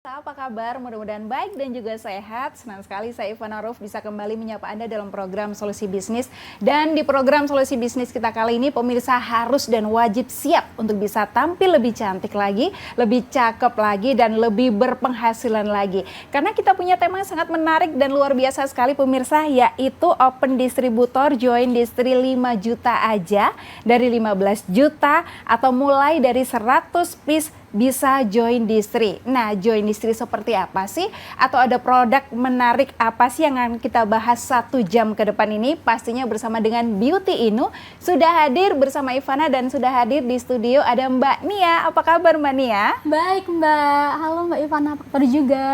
Apa kabar? Mudah-mudahan baik dan juga sehat. Senang sekali saya Ivana Ruf bisa kembali menyapa Anda dalam program Solusi Bisnis. Dan di program Solusi Bisnis kita kali ini pemirsa harus dan wajib siap untuk bisa tampil lebih cantik lagi, lebih cakep lagi, dan lebih berpenghasilan lagi. Karena kita punya tema yang sangat menarik dan luar biasa sekali pemirsa, yaitu Open Distributor Join Distri 5 juta aja dari 15 juta atau mulai dari 100 piece bisa join distri. Nah, join distri seperti apa sih? Atau ada produk menarik apa sih yang akan kita bahas 1 jam ke depan ini? Pastinya bersama dengan Beauty Inu. Sudah hadir bersama Ivana dan sudah hadir di studio ada Mbak Nia. Apa kabar Mbak Nia? Baik Mbak, halo Mbak Ivana, apa kabar juga?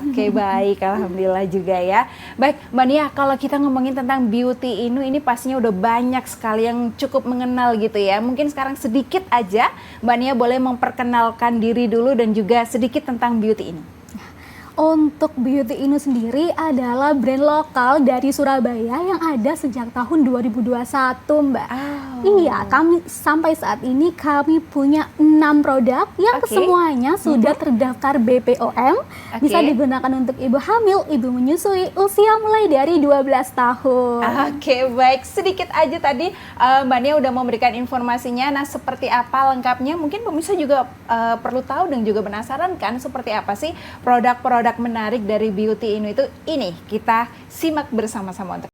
Oke, baik, alhamdulillah juga ya. Baik Mbak Nia, kalau kita ngomongin tentang Beauty Inu ini pastinya udah banyak sekali yang cukup mengenal gitu ya. Mungkin sekarang sedikit aja Mbak Nia boleh memperkenalkan diri dulu dan juga sedikit tentang Beauty Inu. Untuk Beauty Inu sendiri adalah brand lokal dari Surabaya yang ada sejak tahun 2021 Mbak. Iya, kami sampai saat ini kami punya 6 produk yang semuanya sudah terdaftar BPOM. Bisa digunakan untuk ibu hamil, ibu menyusui, usia mulai dari 12 tahun. Oke, baik. Sedikit aja tadi Mbak Nia udah memberikan informasinya. Nah, seperti apa lengkapnya? Mungkin pemirsa juga perlu tahu dan juga penasaran kan seperti apa sih produk-produk menarik dari Beauty Inu itu. Ini kita simak bersama-sama untuk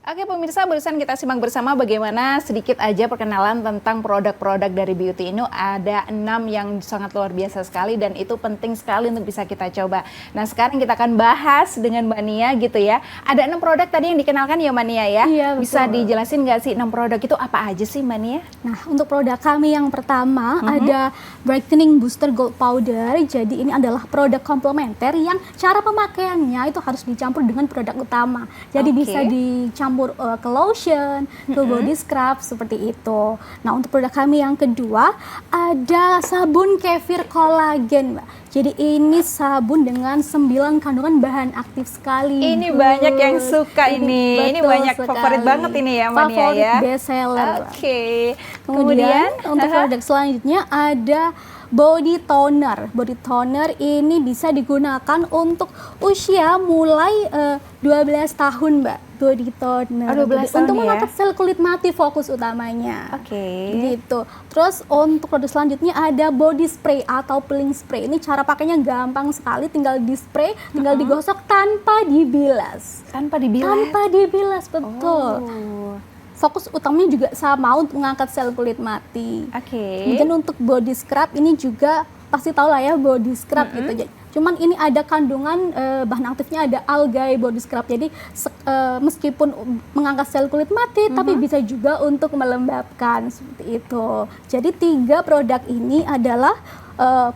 Oke pemirsa, barusan kita simak bersama bagaimana sedikit aja perkenalan tentang produk-produk dari Beauty Inu. Ada 6 yang sangat luar biasa sekali dan itu penting sekali untuk bisa kita coba. Nah sekarang kita akan bahas dengan Mbak Nia gitu ya. Ada 6 produk tadi yang dikenalkan ya Mbak Nia ya? Iya, bisa dijelasin nggak sih 6 produk itu apa aja sih Mbak Nia? Nah untuk produk kami yang pertama ada Brightening Booster Gold Powder. Jadi ini adalah produk komplementer yang cara pemakaiannya itu harus dicampur dengan produk utama. Jadi bisa dicampur ke lotion, ke body scrub seperti itu. Nah untuk produk kami yang kedua ada sabun kefir kolagen Mbak. Jadi ini sabun dengan 9 kandungan bahan aktif sekali. Ini banyak yang suka ini. Ini banyak sekali. Favorit banget ini ya Mbak Nia ya. Favorit best seller. Kemudian untuk produk selanjutnya ada body toner. Body toner ini bisa digunakan untuk usia mulai 12 tahun Mbak. Body toner. 12 tahun untuk ya? mengangkat sel kulit mati fokus utamanya. Gitu. Terus untuk produk selanjutnya ada body spray atau peeling spray. Ini cara pakainya gampang sekali, tinggal di spray, tinggal digosok tanpa dibilas. Tanpa dibilas? Tanpa dibilas, betul. Fokus utamanya juga sama untuk mengangkat sel kulit mati. Kemudian untuk body scrub ini juga pasti tahu lah ya body scrub gitu. Cuman ini ada kandungan bahan aktifnya ada algae body scrub. Jadi meskipun mengangkat sel kulit mati tapi bisa juga untuk melembabkan seperti itu. Jadi 3 produk ini adalah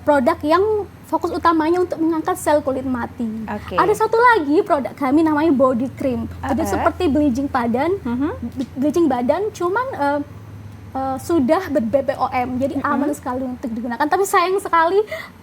produk yang fokus utamanya untuk mengangkat sel kulit mati. Ada satu lagi produk kami namanya body cream. Jadi seperti bleaching badan, cuman sudah ber-BPOM. Jadi aman sekali untuk digunakan. Tapi sayang sekali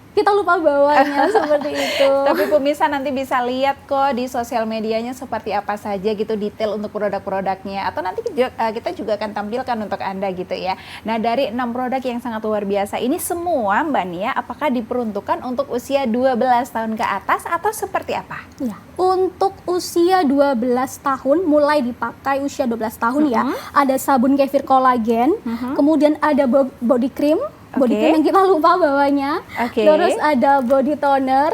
kita lupa bawanya seperti itu. Tapi pemirsa nanti bisa lihat kok di sosial medianya seperti apa saja gitu detail untuk produk-produknya. Atau nanti kita juga akan tampilkan untuk Anda gitu ya. Nah dari 6 produk yang sangat luar biasa ini semua Mbak Nia apakah diperuntukkan untuk usia 12 tahun ke atas atau seperti apa? Ya, untuk usia 12 tahun mulai dipakai usia 12 tahun ya. Ada sabun kefir kolagen, kemudian ada body cream. Body cream yang kita lupa bawanya. Terus ada body toner.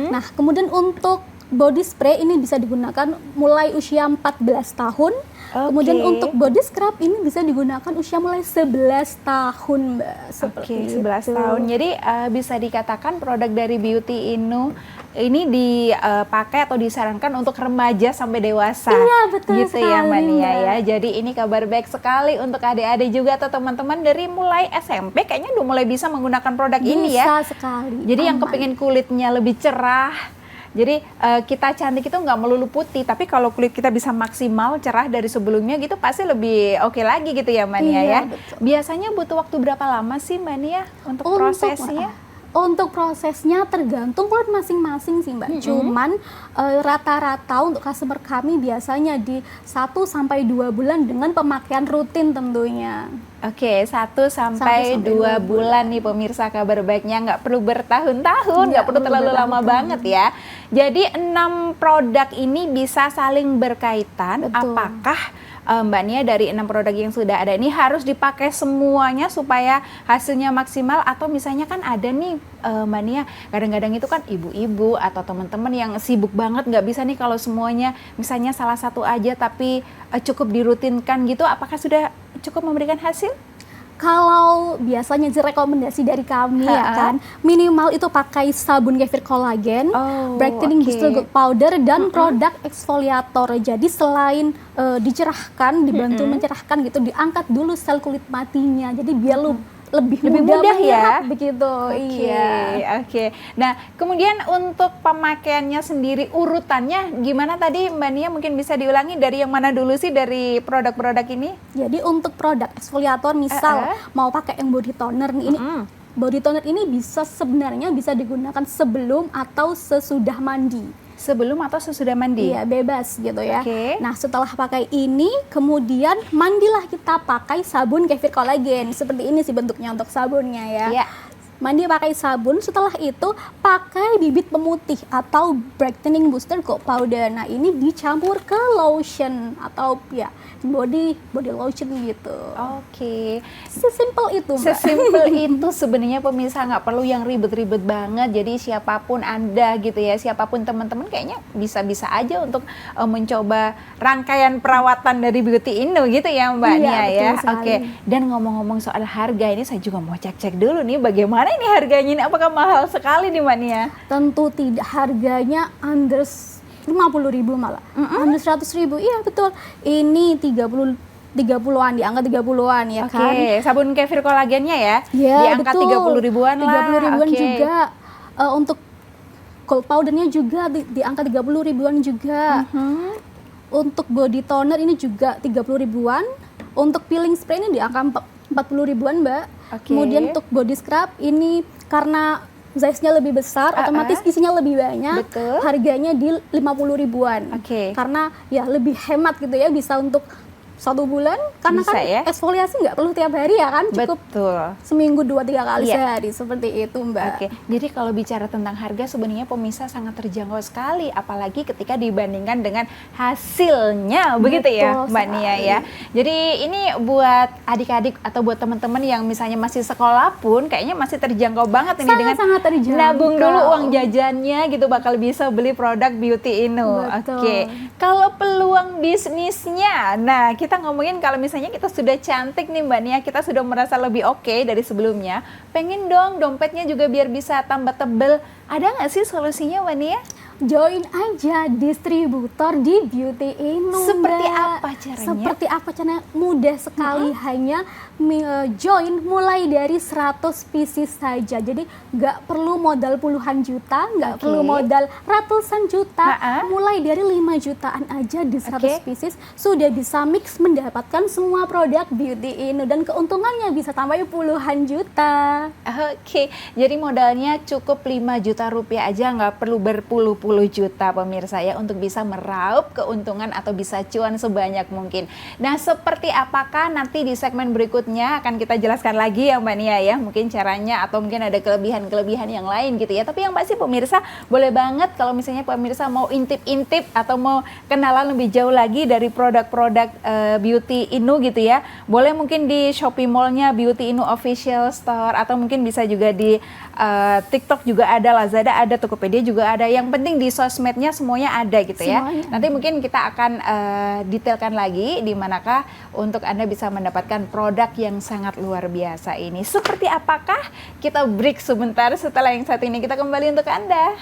Nah, kemudian untuk body spray ini bisa digunakan mulai usia 14 tahun. Kemudian untuk body scrub ini bisa digunakan usia mulai 11 tahun, Mbak. Seperti 11 tahun. Jadi bisa dikatakan produk dari Beauty Inu ini dipakai atau disarankan untuk remaja sampai dewasa. Iya, betul gitu sekali, ya Mbak Nia Mbak. ya. Jadi ini kabar baik sekali untuk adik-adik juga atau teman-teman dari mulai SMP kayaknya udah mulai bisa menggunakan produk ini ya. Bisa sekali. Jadi yang aman. kepingin kulitnya lebih cerah. Jadi kita cantik itu nggak melulu putih, tapi kalau kulit kita bisa maksimal cerah dari sebelumnya gitu pasti lebih oke lagi gitu ya Mbak Nia Iya, ya. betul. Biasanya butuh waktu berapa lama sih Mbak Nia untuk prosesnya? Untuk prosesnya tergantung kulit masing-masing sih Mbak. Cuman rata-rata untuk customer kami biasanya di 1-2 bulan dengan pemakaian rutin tentunya. Oke, 1-2 bulan nih pemirsa, kabar baiknya nggak perlu bertahun-tahun, nggak perlu terlalu lama banget ya. Jadi 6 produk ini bisa saling berkaitan. Betul. Apakah Mbak Nia dari 6 produk yang sudah ada ini harus dipakai semuanya supaya hasilnya maksimal, atau misalnya kan ada nih Mbak Nia, kadang-kadang itu kan ibu-ibu atau teman-teman yang sibuk banget nggak bisa nih kalau semuanya misalnya salah satu aja tapi cukup dirutinkan gitu, apakah sudah cukup memberikan hasil? Kalau biasanya sih rekomendasi dari kami ya kan, minimal itu pakai sabun kefir kolagen, brightening booster gold powder, dan produk eksfoliator. Jadi selain dicerahkan, dibantu mencerahkan gitu, diangkat dulu sel kulit matinya. Jadi biar lebih mudah ya begitu. Oke. Nah, kemudian untuk pemakaiannya sendiri urutannya gimana tadi Mbak Nia, mungkin bisa diulangi dari yang mana dulu sih dari produk-produk ini? Jadi untuk produk eksfoliator misal mau pakai yang body toner nih, ini body toner ini sebenarnya bisa digunakan sebelum atau sesudah mandi. Sebelum atau sesudah mandi? Iya, bebas gitu ya. Oke. Nah, setelah pakai ini, kemudian mandilah kita pakai sabun kefir kolagen. Seperti ini sih bentuknya untuk sabunnya ya. Iya. Mandi pakai sabun, setelah itu pakai bibit pemutih atau brightening booster gold powder. Nah, ini dicampur ke lotion atau ya body lotion gitu. Oke. Sesimpel itu, Mbak. Sesimpel itu sebenarnya pemirsa, nggak perlu yang ribet-ribet banget. Jadi siapapun Anda gitu ya, siapapun teman-teman kayaknya bisa-bisa aja untuk mencoba rangkaian perawatan dari Beauty Inno gitu ya Mbak Nia ya. Oke. Dan ngomong-ngomong soal harga ini, saya juga mau cek-cek dulu nih bagaimana ini harganya ini, apakah mahal sekali nih Mbak Nia? Tentu tidak, harganya under 50.000 malah. Under 100.000, iya betul. Ini 30-an, di angka 30-an ya kan. Oke, sabun kefir kolagennya ya? Ya, di angka betul. 30 ribuan lah. 30 ribuan juga. Untuk gold powdernya juga di angka 30 ribuan juga. Untuk body toner ini juga 30 ribuan. Untuk peeling spray ini di angka 40 ribuan, Mbak. Kemudian untuk body scrub ini karena size-nya lebih besar, otomatis isinya lebih banyak. Betul. Harganya di 50 ribuan. Karena ya lebih hemat gitu ya, bisa untuk 1 bulan, karena bisa, kan ya? eksfoliasi nggak perlu tiap hari ya kan, cukup seminggu 2-3 kali sehari, seperti itu Mbak. Oke, jadi kalau bicara tentang harga sebenarnya pemirsa sangat terjangkau sekali, apalagi ketika dibandingkan dengan hasilnya, begitu ya Mbak Nia ya. Jadi ini buat adik-adik atau buat teman-teman yang misalnya masih sekolah pun kayaknya masih terjangkau banget ini, dengan sangat terjangkau. Nabung dulu uang jajannya gitu bakal bisa beli produk Beauty Inno. Oke, kalau peluang bisnisnya, nah kita ngomongin kalau misalnya kita sudah cantik nih Mbak Nia, kita sudah merasa lebih oke dari sebelumnya, pengen dong dompetnya juga biar bisa tambah tebel. Ada nggak sih solusinya Mbak Nia? Join aja distributor di Beauty Inno. Seperti apa caranya? Seperti apa caranya? Mudah sekali, hanya join mulai dari 100 pieces saja. Jadi nggak perlu modal puluhan juta, nggak perlu modal ratusan juta. Mulai dari 5 jutaan aja di 100 pieces sudah bisa mix mendapatkan semua produk Beauty Inno, dan keuntungannya bisa sampai puluhan juta. Oke, jadi modalnya cukup 5 juta rupiah aja, nggak perlu berpuluh-puluh juta pemirsa ya, untuk bisa meraup keuntungan atau bisa cuan sebanyak mungkin. Nah, seperti apakah nanti di segmen berikutnya akan kita jelaskan lagi ya Mbak Nia ya, mungkin caranya atau mungkin ada kelebihan-kelebihan yang lain gitu ya. Tapi yang pasti pemirsa boleh banget kalau misalnya pemirsa mau intip-intip atau mau kenalan lebih jauh lagi dari produk-produk Beauty Inno gitu ya, boleh mungkin di Shopee Mall-nya Beauty Inno Official Store, atau mungkin bisa juga di TikTok juga ada, Lazada ada, Tokopedia juga ada. Yang penting di sosmednya semuanya ada gitu ya. Nanti mungkin kita akan detailkan lagi di manakah untuk Anda bisa mendapatkan produk yang sangat luar biasa ini. Seperti apakah? Kita break sebentar, setelah yang satu ini kita kembali untuk Anda.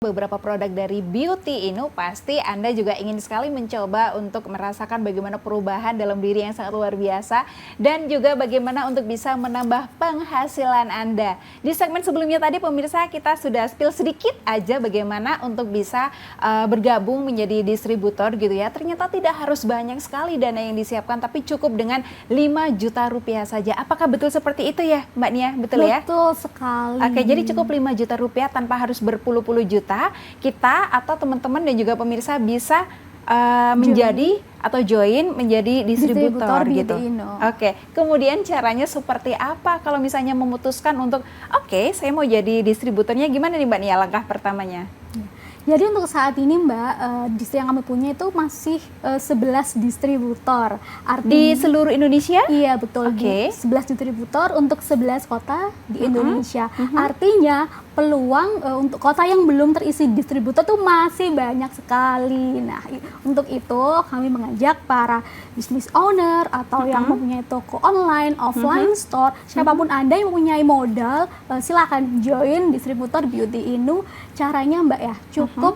beberapa produk dari Beauty Inu, pasti Anda juga ingin sekali mencoba untuk merasakan bagaimana perubahan dalam diri yang sangat luar biasa dan juga bagaimana untuk bisa menambah penghasilan Anda. Di segmen sebelumnya tadi pemirsa kita sudah spill sedikit aja bagaimana untuk bisa bergabung menjadi distributor gitu ya. Ternyata tidak harus banyak sekali dana yang disiapkan tapi cukup dengan 5 juta rupiah saja. Apakah betul seperti itu ya Mbak Nia? Betul ya? Betul sekali. Oke, jadi cukup 5 juta rupiah tanpa harus berpuluh-puluh juta. Kita atau teman-teman dan juga pemirsa bisa menjadi atau join menjadi distributor gitu. Oke, kemudian caranya seperti apa kalau misalnya memutuskan untuk oke, saya mau jadi distributornya, gimana nih Mbak Nia langkah pertamanya? Jadi untuk saat ini Mbak, distri yang kami punya itu masih 11 distributor. Di seluruh Indonesia? Iya betul, 11 distributor untuk 11 kota di Indonesia. Artinya peluang untuk kota yang belum terisi distributor tuh masih banyak sekali. Nah untuk itu kami mengajak para business owner atau yang mempunyai toko online, offline store, siapapun Anda yang mempunyai modal, silakan join distributor Beauty Inu. Caranya Mbak ya, cukup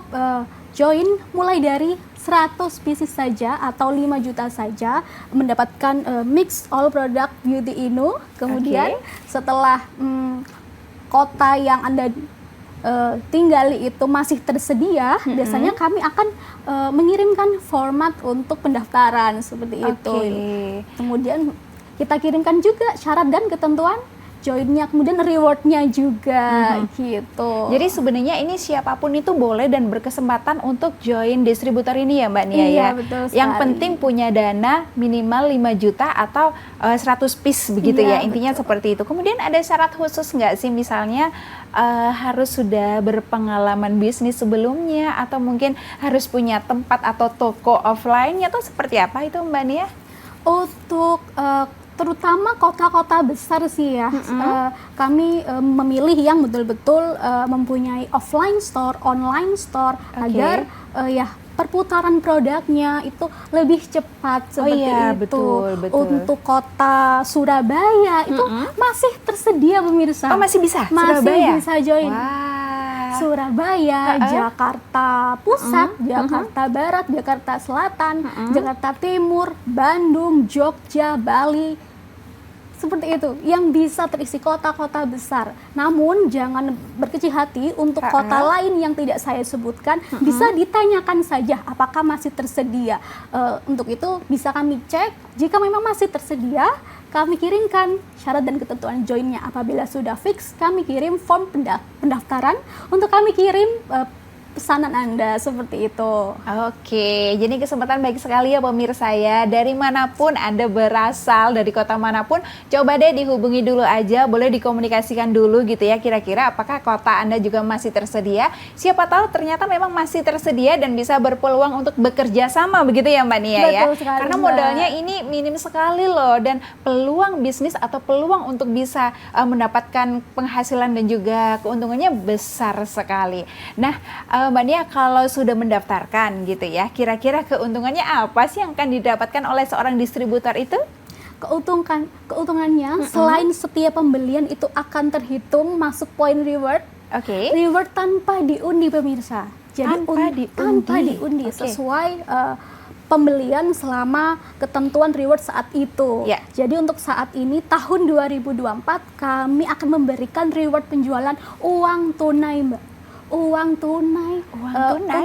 join mulai dari 100 pieces saja atau 5 juta saja, mendapatkan mix all product Beauty Inu. Kemudian setelah kota yang Anda tinggali itu masih tersedia, biasanya kami akan mengirimkan format untuk pendaftaran seperti itu. Kemudian kita kirimkan juga syarat dan ketentuan joinnya, kemudian rewardnya juga gitu. Jadi sebenarnya ini siapapun itu boleh dan berkesempatan untuk join distributor ini ya Mbak Nia ya. Betul sekali. Yang penting punya dana minimal 5 juta atau 100 piece begitu ya. Intinya seperti itu. Kemudian ada syarat khusus nggak sih, misalnya harus sudah berpengalaman bisnis sebelumnya atau mungkin harus punya tempat atau toko offline atau seperti apa itu Mbak Nia? Untuk terutama kota-kota besar sih ya, kami memilih yang betul-betul mempunyai offline store, online store, agar ya perputaran produknya itu lebih cepat seperti itu. Betul. Untuk kota Surabaya itu masih tersedia pemirsa. Oh masih bisa? Masih Surabaya? bisa join. Surabaya, Jakarta Pusat, Jakarta Barat, Jakarta Selatan, Jakarta Timur, Bandung, Jogja, Bali, seperti itu, yang bisa terisi kota-kota besar. Namun jangan berkecil hati untuk kota lain yang tidak saya sebutkan, bisa ditanyakan saja apakah masih tersedia. Untuk itu bisa kami cek, jika memang masih tersedia, kami kirimkan syarat dan ketentuan joinnya. Apabila sudah fix, kami kirim form pendaftaran untuk kami kirim pesanan Anda, seperti itu. Oke, jadi kesempatan baik sekali ya pemirsa ya. Dari manapun Anda berasal, dari kota manapun, coba deh dihubungi dulu aja, boleh dikomunikasikan dulu gitu ya. Kira-kira apakah kota Anda juga masih tersedia? Siapa tahu ternyata memang masih tersedia dan bisa berpeluang untuk bekerja sama begitu ya Mbak Nia ya. Betul sekali, karena Mbak. modalnya ini minim sekali loh, dan peluang bisnis atau peluang untuk bisa mendapatkan penghasilan dan juga keuntungannya besar sekali. Nah, Mbak Nia, kalau sudah mendaftarkan gitu ya, kira-kira keuntungannya apa sih yang akan didapatkan oleh seorang distributor itu? Keuntungannya selain setiap pembelian itu akan terhitung masuk poin reward. Reward tanpa diundi pemirsa. Jadi tanpa diundi sesuai pembelian selama ketentuan reward saat itu. Jadi untuk saat ini tahun 2024 kami akan memberikan reward penjualan uang tunai Mbak. Uang tunai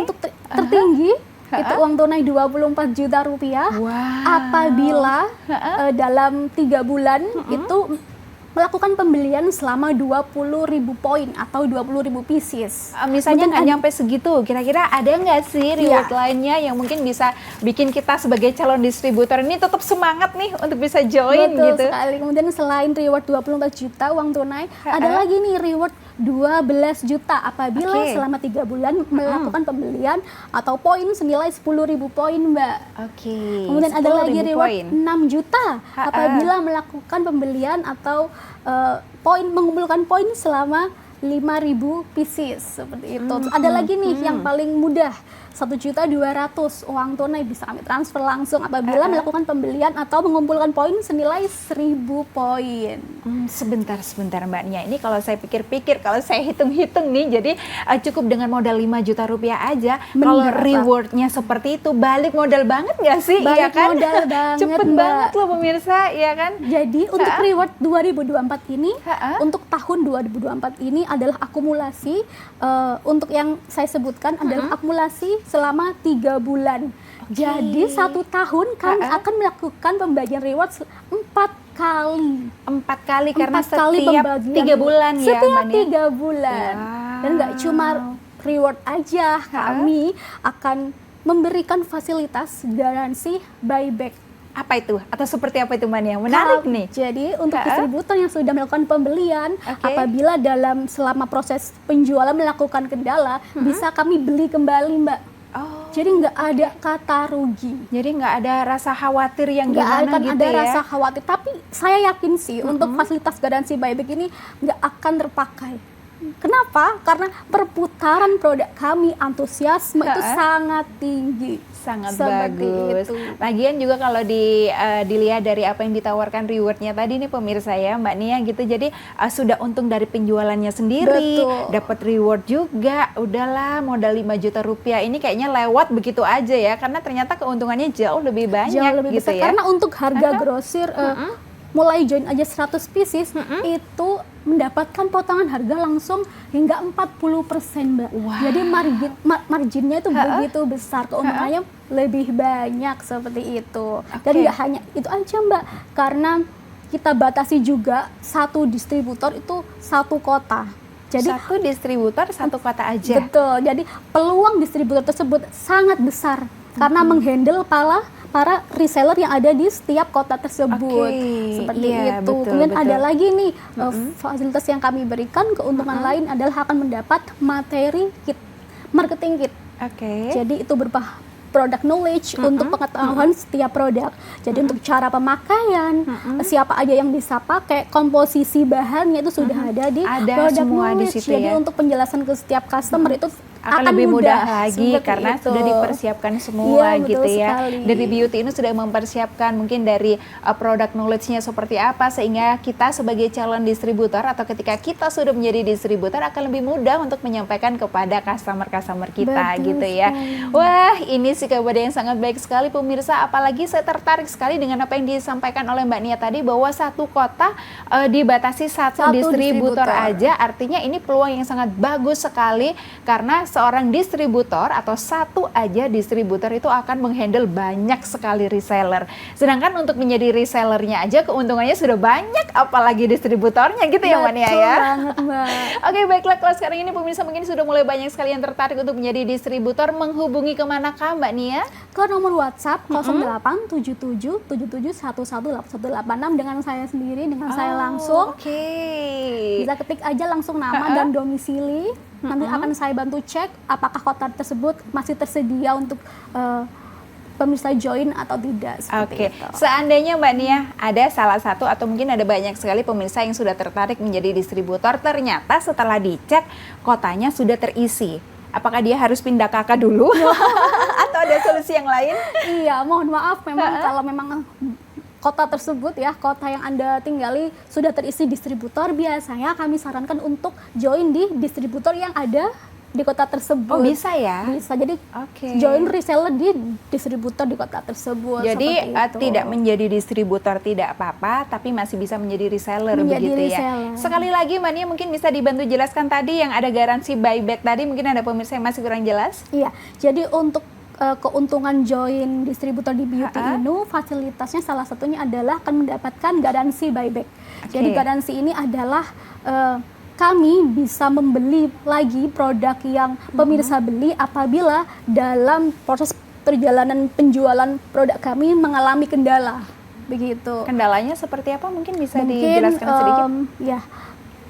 untuk tertinggi itu uang tunai 24 juta rupiah. Apabila dalam 3 bulan itu melakukan pembelian selama 20.000 poin atau 20.000 pieces. Misalnya nggak nyampe segitu, kira-kira ada nggak sih reward lainnya yang mungkin bisa bikin kita sebagai calon distributor ini tetap semangat nih untuk bisa join? Betul gitu? Sekali. Kemudian selain reward 24 juta uang tunai, ada lagi nih reward 12 juta apabila selama 3 bulan melakukan pembelian atau poin senilai 10.000 poin Mbak. Kemudian ada lagi reward 6 juta apabila melakukan pembelian atau mengumpulkan poin selama 5.000 pieces seperti itu. Ada lagi nih yang paling mudah, 1.200.000 uang tunai bisa kami transfer langsung apabila melakukan pembelian atau mengumpulkan poin senilai 1.000 poin. Sebentar Mbak Nia, ini kalau saya pikir-pikir, kalau saya hitung-hitung nih, jadi cukup dengan modal 5 juta rupiah aja. Kalau rewardnya seperti itu, balik modal banget nggak sih? Balik ya kan? modal banget, Cepet Mbak. banget loh pemirsa, ya kan? Jadi untuk reward 2024 ini, untuk tahun 2024 ini adalah akumulasi. Untuk yang saya sebutkan adalah akumulasi selama 3 bulan. Jadi 1 tahun kami akan melakukan pembagian reward 4 kali. 4 kali karena 4 kali setiap pembagian 3 bulan ya setiap Mbak Nia? 3 bulan. Dan nggak cuma reward aja, kami akan memberikan fasilitas garansi buyback. Apa itu? Atau seperti apa itu Mbak Nia? Menarik nih. Jadi untuk distributor yang sudah melakukan pembelian, apabila selama proses penjualan melakukan kendala, bisa kami beli kembali Mbak. Jadi nggak ada kata rugi. Jadi nggak ada rasa khawatir yang Nggak gimana akan gitu ada ya? rasa khawatir. Tapi saya yakin sih untuk fasilitas garansi buyback ini nggak akan terpakai. Kenapa? Karena perputaran produk kami, antusiasme itu sangat tinggi. Sangat Seperti bagus. itu. Lagian juga kalau dilihat dari apa yang ditawarkan rewardnya tadi nih pemirsa ya Mbak Nia gitu, jadi sudah untung dari penjualannya sendiri, dapat reward juga, udahlah modal 5 juta rupiah ini kayaknya lewat begitu aja ya, karena ternyata keuntungannya jauh lebih banyak Jauh lebih gitu besar. ya. Karena untuk harga grosir mulai join aja 100 pieces itu mendapatkan potongan harga langsung hingga 40% Mbak. Jadi marginnya itu begitu besar, keuntungannya lebih banyak seperti itu. Dan nggak hanya itu aja Mbak, karena kita batasi juga satu distributor itu satu kota. Jadi satu distributor satu kota aja. Betul. Jadi peluang distributor tersebut sangat besar karena menghandle para reseller yang ada di setiap kota tersebut. Seperti itu. Betul, Kemudian ada lagi nih fasilitas yang kami berikan, keuntungan lain adalah akan mendapat materi kit, marketing kit. Jadi itu berupa product knowledge untuk pengetahuan setiap produk. Jadi untuk cara pemakaian, siapa aja yang bisa pakai, komposisi bahannya itu sudah ada di product semua knowledge. di situ Jadi ya. untuk penjelasan ke setiap customer itu akan lebih mudah lagi karena sudah dipersiapkan semua gitu ya. Sekali. Dari Beauty ini sudah mempersiapkan mungkin dari product knowledge-nya seperti apa, sehingga kita sebagai calon distributor atau ketika kita sudah menjadi distributor akan lebih mudah untuk menyampaikan kepada customer kita gitu ya. Wah, ini sih kabar yang sangat baik sekali pemirsa, apalagi saya tertarik sekali dengan apa yang disampaikan oleh Mbak Nia tadi, bahwa satu kota dibatasi satu distributor aja, artinya ini peluang yang sangat bagus sekali karena seorang distributor atau satu aja distributor itu akan menghandle banyak sekali reseller. Sedangkan untuk menjadi resellernya aja keuntungannya sudah banyak, apalagi distributornya gitu ya Mbak Nia ya. Betul banget Mbak. Oke, baiklah, kalau sekarang ini pemirsa mungkin sudah mulai banyak sekali yang tertarik untuk menjadi distributor, menghubungi kemanakah Mbak Nia? Ke nomor WhatsApp 087711118186 dengan saya sendiri, dengan saya langsung. Bisa ketik aja langsung nama dan domisili. Nanti akan saya bantu cek apakah kota tersebut masih tersedia untuk pemirsa join atau tidak. Seperti itu. Seandainya Mbak Nia ada salah satu atau mungkin ada banyak sekali pemirsa yang sudah tertarik menjadi distributor, ternyata setelah dicek kotanya sudah terisi. Apakah dia harus pindah kakak dulu atau ada solusi yang lain? Iya, mohon maaf memang kalau memang kota tersebut ya, kota yang Anda tinggali sudah terisi distributor, biasanya kami sarankan untuk join di distributor yang ada di kota tersebut. Oh, bisa ya? Bisa. Jadi join reseller di distributor di kota tersebut. Jadi tidak menjadi distributor tidak apa-apa, tapi masih bisa menjadi reseller begitu ya. Sekali lagi Mbak Nia mungkin bisa dibantu jelaskan tadi yang ada garansi buyback tadi, mungkin ada pemirsa yang masih kurang jelas. Iya. Jadi untuk keuntungan join distributor di Beauty Inu, fasilitasnya salah satunya adalah akan mendapatkan garansi buyback. Jadi garansi ini adalah kami bisa membeli lagi produk yang pemirsa beli apabila dalam proses perjalanan penjualan produk kami mengalami kendala. Begitu. Kendalanya seperti apa? Mungkin bisa dijelaskan sedikit? Ya,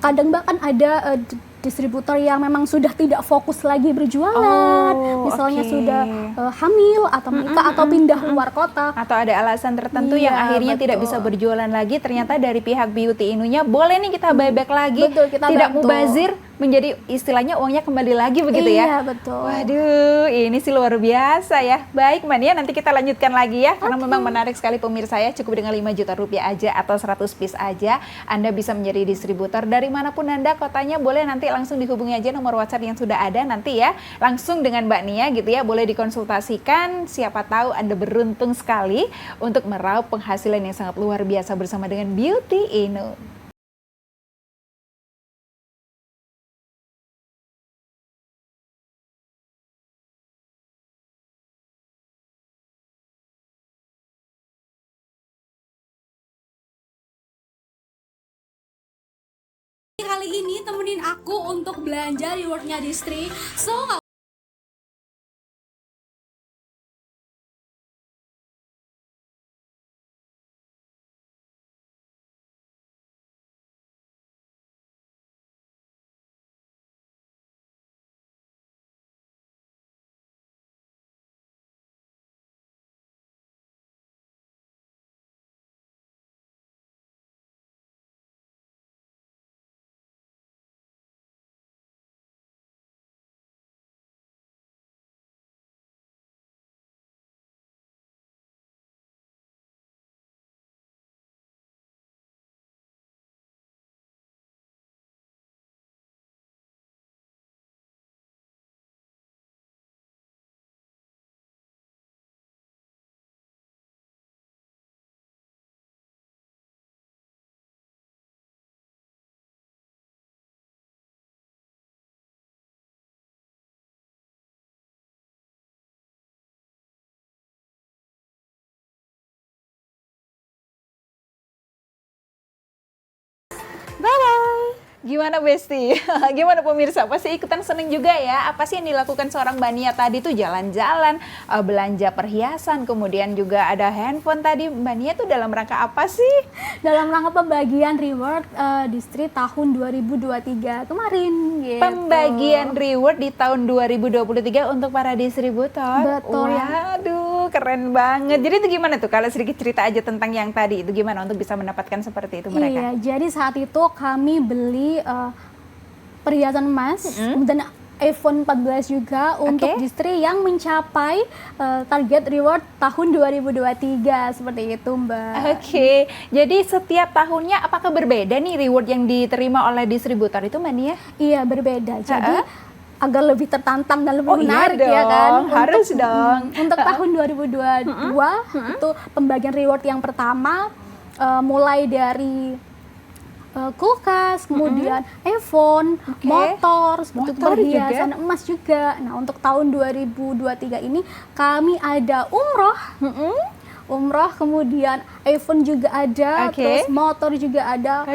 kadang bahkan ada distributor yang memang sudah tidak fokus lagi berjualan, misalnya sudah hamil atau menikah atau pindah luar kota, atau ada alasan tertentu yang akhirnya tidak bisa berjualan lagi. Ternyata dari pihak Beauty Inunya boleh nih kita buyback lagi, kita tidak bantu. mubazir, menjadi istilahnya uangnya kembali lagi begitu ya? Iya, betul. Waduh, ini sih luar biasa ya. Baik Mania, nanti kita lanjutkan lagi ya, karena memang menarik sekali pemirsa ya. Cukup dengan 5 juta rupiah aja atau 100 piece aja, Anda bisa menjadi distributor dari manapun Anda, kotanya boleh nanti langsung dihubungi aja nomor WhatsApp yang sudah ada nanti ya. Langsung dengan Mbak Nia gitu ya, boleh dikonsultasikan. Siapa tahu Anda beruntung sekali untuk meraup penghasilan yang sangat luar biasa bersama dengan Beauty Inu. Kali ini temenin aku untuk belanja rewardnya Distri. So Bye-bye. Gimana Besti? Gimana pemirsa? Pasti ikutan seneng juga ya. Apa sih yang dilakukan seorang Mbak Nia tadi tuh jalan-jalan, belanja perhiasan, kemudian juga ada handphone tadi. Mbak Nia tuh dalam rangka apa sih? dalam rangka pembagian reward Distri tahun 2023 kemarin gitu. Pembagian reward di tahun 2023 untuk para distributor. Betul ya. Waduh, keren banget. Jadi itu gimana tuh? Kalau sedikit cerita aja tentang yang tadi itu gimana untuk bisa mendapatkan seperti itu mereka? Iya, jadi saat itu kami beli perhiasan emas, kemudian iPhone 14 juga untuk Distri yang mencapai target reward tahun 2023 seperti itu, Mbak. Oke, jadi setiap tahunnya apakah berbeda nih reward yang diterima oleh distributor itu, Mbak Nia? Iya, berbeda. Jadi agar lebih tertantang dan lebih menarik iya ya kan. Harus dong. Untuk tahun 2022 itu pembagian reward yang pertama mulai dari kulkas, kemudian iPhone, motor, seperti perhiasan emas juga. Nah, untuk tahun 2023 ini kami ada umroh. Umroh, kemudian iPhone juga ada, terus motor juga ada,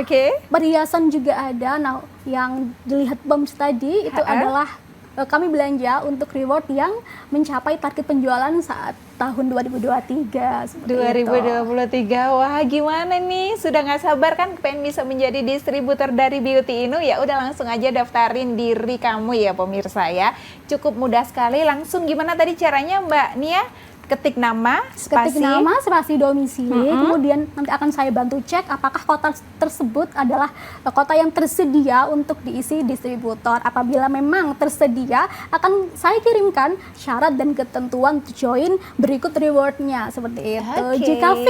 perhiasan juga ada. Nah, yang dilihat Bams tadi itu adalah kami belanja untuk reward yang mencapai target penjualan saat tahun 2023. 2023, wah gimana nih? Sudah nggak sabar kan pengen bisa menjadi distributor dari Beauty Inu? Ya udah langsung aja daftarin diri kamu ya pemirsa ya. Cukup mudah sekali, langsung gimana tadi caranya Mbak Nia? Ketik nama, spasi domisili, kemudian nanti akan saya bantu cek apakah kota tersebut adalah kota yang tersedia untuk diisi distributor. Apabila memang tersedia, akan saya kirimkan syarat dan ketentuan join berikut rewardnya seperti itu. Jika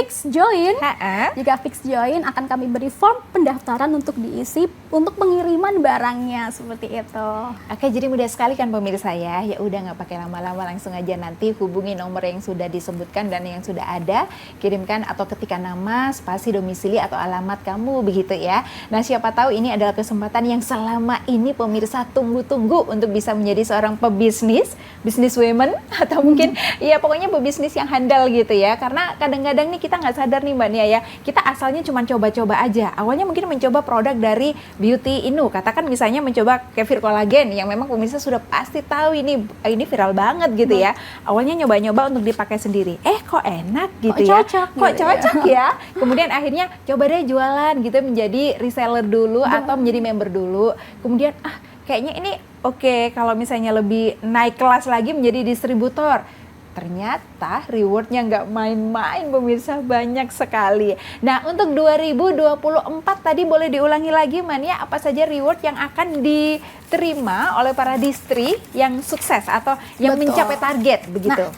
fix join, akan kami beri form pendaftaran untuk diisi untuk pengiriman barangnya seperti itu. Oke, jadi mudah sekali kan pemirsa ya. Ya udah nggak pakai lama-lama, langsung aja nanti hubungi nomor yang sudah disebutkan dan yang sudah ada, kirimkan atau ketikkan nama, spasi domisili atau alamat kamu begitu ya. Nah, siapa tahu ini adalah kesempatan yang selama ini pemirsa tunggu-tunggu untuk bisa menjadi seorang pebisnis, businesswoman atau mungkin ya pokoknya pebisnis yang handal gitu ya. Karena kadang-kadang nih kita nggak sadar nih Mbak Nia ya, kita asalnya cuma coba-coba aja. Awalnya mungkin mencoba produk dari Beauty Inu, katakan misalnya mencoba kefir kolagen yang memang pemirsa sudah pasti tahu ini viral banget gitu ya. Awalnya nyoba-nyoba untuk dipakai sendiri. Kok enak gitu ya, cocok ya. Kemudian akhirnya coba deh jualan gitu, menjadi reseller dulu atau menjadi member dulu. Kemudian kayaknya ini oke, kalau misalnya lebih naik kelas lagi menjadi distributor. ternyata rewardnya nggak main-main pemirsa, banyak sekali. Nah untuk 2024 tadi boleh diulangi lagi Mania, apa saja reward yang akan diterima oleh para distri yang sukses atau yang mencapai target begitu? Nah,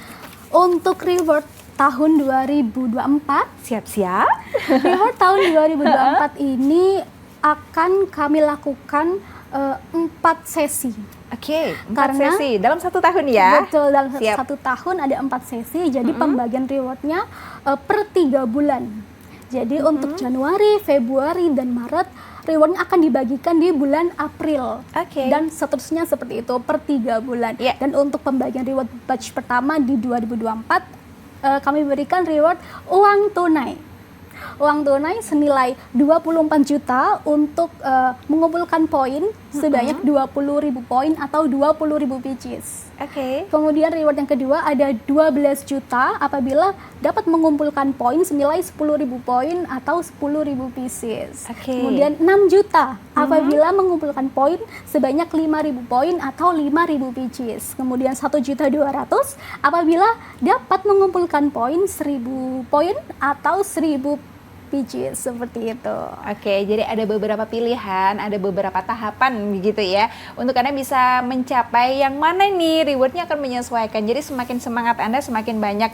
untuk reward tahun 2024, siap-siap. Reward tahun 2024 ini akan kami lakukan 4 sesi. Oke, 4 sesi dalam 1 tahun ya? Betul, dalam 1 tahun ada 4 sesi, jadi pembagian rewardnya per 3 bulan. Jadi untuk Januari, Februari, dan Maret, rewardnya akan dibagikan di bulan April. Dan seterusnya seperti itu per 3 bulan. Dan untuk pembagian reward batch pertama di 2024, kami berikan reward uang tunai. Uang tunai senilai 24 juta untuk mengumpulkan poin sebanyak 20.000 poin atau 20.000 pitches. Kemudian reward yang kedua ada 12 juta apabila dapat mengumpulkan poin senilai 10.000 poin atau 10.000 pieces. Kemudian 6 juta apabila mengumpulkan poin sebanyak 5.000 poin atau 5.000 pitches. Kemudian 1.200.000 apabila dapat mengumpulkan poin 1.000 poin atau 1.000 pitches, seperti itu. Jadi ada beberapa pilihan, ada beberapa tahapan begitu ya, untuk Anda bisa mencapai yang mana nih rewardnya akan menyesuaikan. Jadi semakin semangat Anda, semakin banyak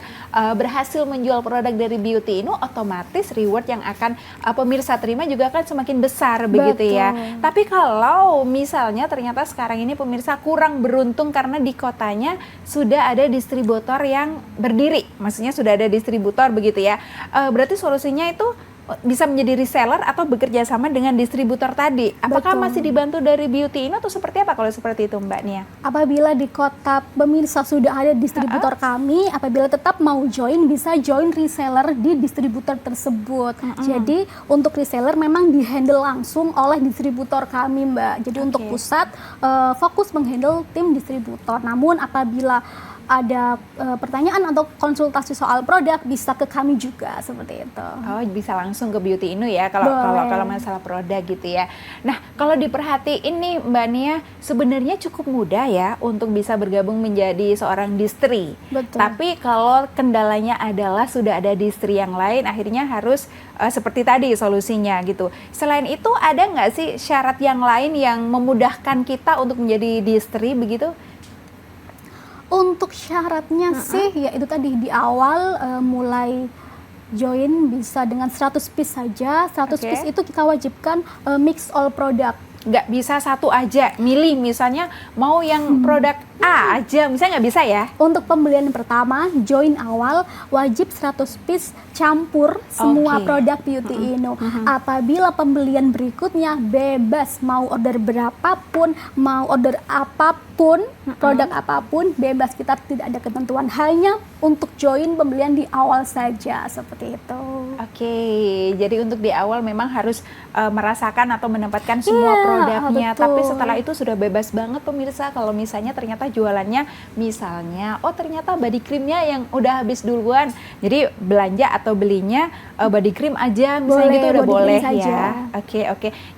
berhasil menjual produk dari Beauty Inu, otomatis reward yang akan pemirsa terima juga akan semakin besar begitu ya. Tapi kalau misalnya ternyata sekarang ini pemirsa kurang beruntung karena di kotanya sudah ada distributor yang berdiri, maksudnya sudah ada distributor begitu ya, berarti solusinya itu bisa menjadi reseller atau bekerja sama dengan distributor tadi. Apakah masih dibantu dari Beauty Inu atau seperti apa kalau seperti itu Mbak Nia? Apabila di kota pemirsa sudah ada distributor kami, apabila tetap mau join, bisa join reseller di distributor tersebut. Jadi untuk reseller memang dihandle langsung oleh distributor kami Mbak. Jadi untuk pusat fokus menghandle tim distributor. Namun apabila ada pertanyaan atau konsultasi soal produk bisa ke kami juga seperti itu. Bisa langsung ke Beauty Inu ya kalau masalah produk gitu ya. Nah, kalau diperhatiin nih Mbak Nia, sebenarnya cukup mudah ya untuk bisa bergabung menjadi seorang distri. Tapi kalau kendalanya adalah sudah ada distri yang lain, akhirnya harus seperti tadi solusinya gitu. Selain itu ada nggak sih syarat yang lain yang memudahkan kita untuk menjadi distri begitu? Untuk syaratnya sih ya itu tadi di awal mulai join bisa dengan 100 piece saja. 100 piece itu kita wajibkan mix all product. Nggak bisa satu aja, milih misalnya mau yang produk A aja, misalnya nggak bisa ya? Untuk pembelian pertama, join awal, wajib 100 piece campur semua produk Beauty Inu. Apabila pembelian berikutnya bebas, mau order berapapun, mau order apapun, produk apapun, bebas, kita tidak ada ketentuan, hanya untuk join pembelian di awal saja, seperti itu. Jadi untuk di awal memang harus merasakan atau menempatkan semua produknya, tapi setelah itu sudah bebas banget pemirsa. Kalau misalnya ternyata jualannya misalnya ternyata body creamnya yang udah habis duluan, jadi belanja atau belinya body cream aja misalnya gitu udah boleh ya.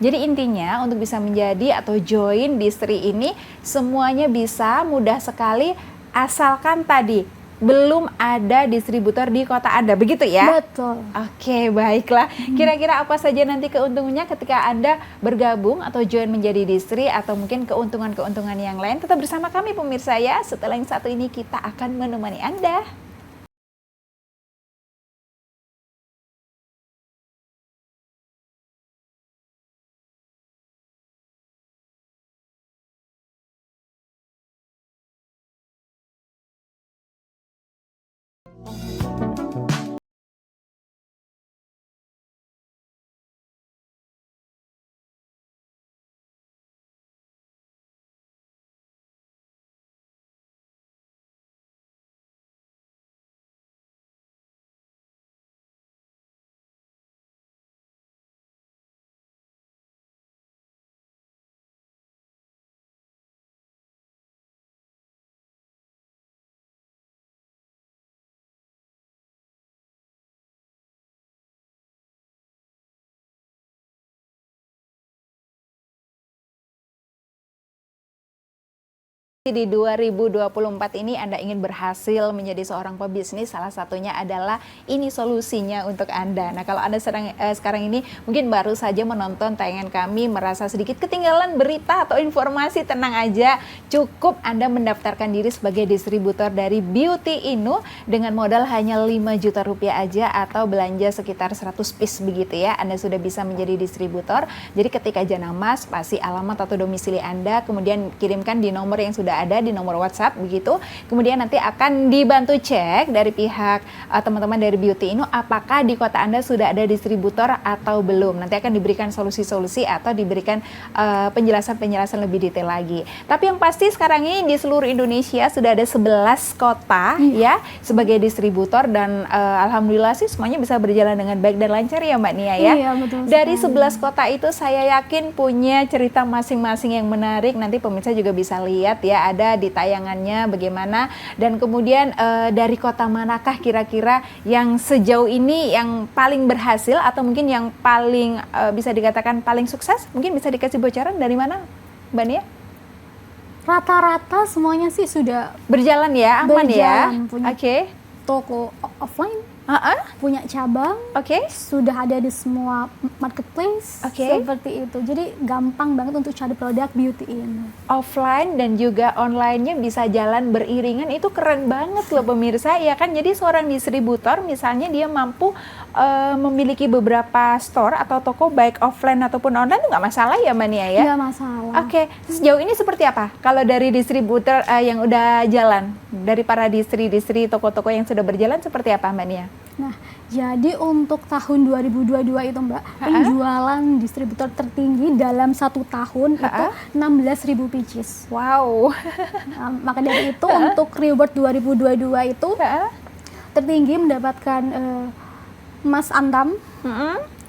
Jadi intinya untuk bisa menjadi atau join distri ini semuanya bisa mudah sekali asalkan tadi belum ada distributor di kota Anda, begitu ya? Betul. Baiklah. Kira-kira apa saja nanti keuntungannya ketika Anda bergabung atau join menjadi distri atau mungkin keuntungan-keuntungan yang lain? Tetap bersama kami pemirsa ya. Setelah yang satu ini kita akan menemani Anda. Di 2024 ini Anda ingin berhasil menjadi seorang pebisnis, salah satunya adalah ini solusinya untuk Anda. Nah, kalau Anda sekarang ini mungkin baru saja menonton tayangan kami, merasa sedikit ketinggalan berita atau informasi, tenang aja, cukup Anda mendaftarkan diri sebagai distributor dari Beauty Inu dengan modal hanya 5 juta rupiah aja atau belanja sekitar 100 piece begitu ya. Anda sudah bisa menjadi distributor. Jadi ketika aja nama, spasi alamat atau domisili Anda, kemudian kirimkan di nomor yang sudah ada di nomor WhatsApp begitu. Kemudian nanti akan dibantu cek dari pihak teman-teman dari Beauty Inu apakah di kota Anda sudah ada distributor atau belum. Nanti akan diberikan solusi-solusi atau diberikan penjelasan-penjelasan lebih detail lagi. Tapi yang pasti sekarang ini di seluruh Indonesia sudah ada 11 kota ya sebagai distributor dan alhamdulillah sih semuanya bisa berjalan dengan baik dan lancar ya Mbak Nia ya. Iya, betul dari sekali. 11 kota itu saya yakin punya cerita masing-masing yang menarik. Nanti pemirsa juga bisa lihat ya, ada di tayangannya bagaimana, dan kemudian dari kota manakah kira-kira yang sejauh ini yang paling berhasil atau mungkin yang paling bisa dikatakan paling sukses, mungkin bisa dikasih bocoran dari mana Mbak Nia? Rata-rata semuanya sih sudah Berjalan ya, aman ya? punya Oke. toko offline, punya cabang, Oke. sudah ada di semua marketplace, seperti itu. Jadi gampang banget untuk cari produk Beauty Inu. Offline dan juga online-nya bisa jalan beriringan, itu keren banget loh pemirsa ya kan. Jadi seorang distributor misalnya dia mampu memiliki beberapa store atau toko baik offline ataupun online, itu nggak masalah ya Mbak Nia ya? Nggak masalah. Oke, sejauh ini seperti apa kalau dari distributor yang udah jalan, dari para distri toko-toko yang sudah berjalan seperti apa Mbak Nia? Nah, jadi untuk tahun 2022 itu Mbak, penjualan distributor tertinggi dalam 1 tahun itu 16.000 pieces. Wow. Nah, maka dari itu untuk reward 2022 itu tertinggi mendapatkan emas antam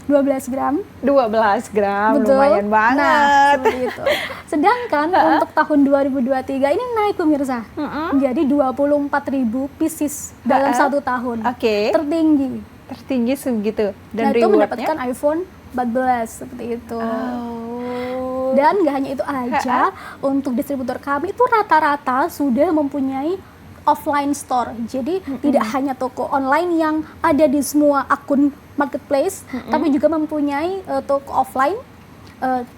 12 gram. 12 gram, Betul. lumayan banget. Nah, seperti itu. Sedangkan untuk tahun 2023 ini naik pemirsa. Jadi 24.000 pieces dalam 1 tahun. Oke. Tertinggi segitu. Dan nah, itu rewardnya? mendapatkan iPhone 14 seperti itu. Oh. Dan gak hanya itu aja, untuk distributor kami itu rata-rata sudah mempunyai offline store. Jadi tidak hanya toko online yang ada di semua akun marketplace, tapi juga mempunyai toko offline.